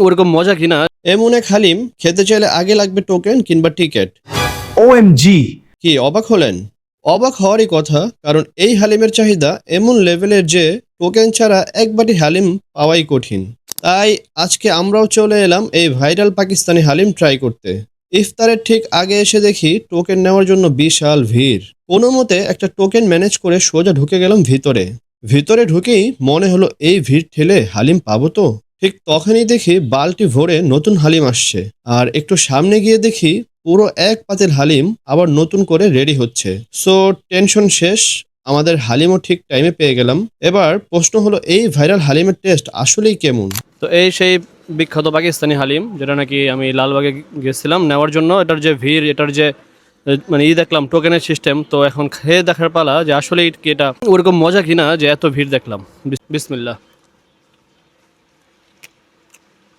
ওরকম মজা কিনা। এমন এক হালিম খেতে চাইলে আগে লাগবে টোকেন কিংবা টিকিট। OMG! কি অবাক হলেন? অবাক হওয়ারই কথা, কারণ এই হালিমের চাহিদা এমন লেভেলের যে টোকেন ছাড়া এক বাটি হালিম পাওয়াই কঠিন। তাই আজকে আমরাও চলে এলাম এই ভাইরাল পাকিস্তানি হালিম ট্রাই করতে। ইফতারের ঠিক আগে এসে দেখি টোকেন নেওয়ার জন্য বিশাল ভিড়। কোনো মতে একটা টোকেন ম্যানেজ করে সোজা ঢুকে গেলাম ভিতরে। ভিতরে ঢুকেই মনে হলো এই ভিড় ঠেলে হালিম পাবো তো। ঠিক তখনই দেখি বালতি ভরে নতুন হালিম আসছে, আর একটু সামনে গিয়ে দেখি পুরো এক পাতিল হালিম আবার নতুন করে রেডি হচ্ছে। সো টেনশন শেষ, আমাদের হালিমও ঠিক টাইমে পেয়ে গেলাম। এবার প্রশ্ন হলো, এই ভাইরাল হালিমের টেস্ট আসলেই কেমন? তো এই সেই বিখ্যাত পাকিস্তানি হালিম, যেটা নাকি আমি লালবাগে গেছিলাম নেওয়ার জন্য। এটার যে ভিড়, এটার যে মানে দেখলাম টোকেনের সিস্টেম, তো এখন খেয়ে দেখার পালা যে আসলে কি এটা ওরকম মজা কিনা যে এত ভিড় দেখলাম। বিসমিল্লাহ।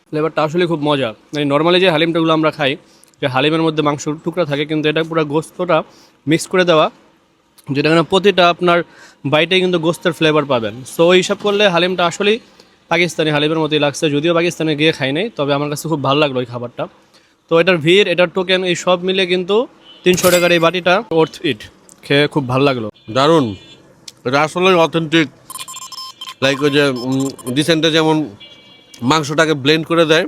ফ্লেভারটা আসলে খুব মজা। মানে নর্মালি যে হালিমটাগুলো আমরা খাই, যে হালিমের মধ্যে মাংস টুকরা থাকে, কিন্তু এটা পুরো গোস্তটা মিক্স করে দেওয়া, যেটা এখানে প্রতিটা আপনার বাইটে কিন্তু গোস্তের ফ্লেভার পাবেন। সো ওই হিসাব করলে হালিমটা আসলেই পাকিস্তানি হালিমের মতোই লাগছে। যদিও পাকিস্তানে গিয়ে খাই নাই, তবে আমার কাছে খুব ভালো লাগলো এই খাবারটা। তো এটার ভিড়, এটার টোকেন, এই সব মিলে কিন্তু 300 টাকার এই বাটিটা ওর্থ ইট। খেয়ে খুব ভালো লাগলো। দারুণ, এটা আসলে অথেন্টিক। লাইক ওই যে ডিসেন্টে যেমন মাংসটাকে ব্লেন্ড করে দেয়,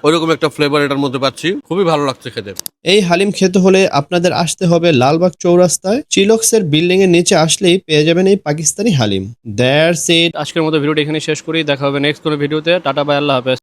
ওইরকম একটা ফ্লেভার এটার মধ্যে পাচ্ছি। খুবই ভালো লাগছে খেতে। এই হালিম খেতে হলে আপনাদের আসতে হবে লালবাগ চৌরাস্তায়। চিলক্সের বিল্ডিং এর নিচে আসলেই পেয়ে যাবেন এই পাকিস্তানি হালিম। That's it. আজকের মতো ভিডিওটা এখানে শেষ করি। দেখা হবে নেক্সট কোনো ভিডিওতে। টাটা বাই, আল্লাহ হাফেজ।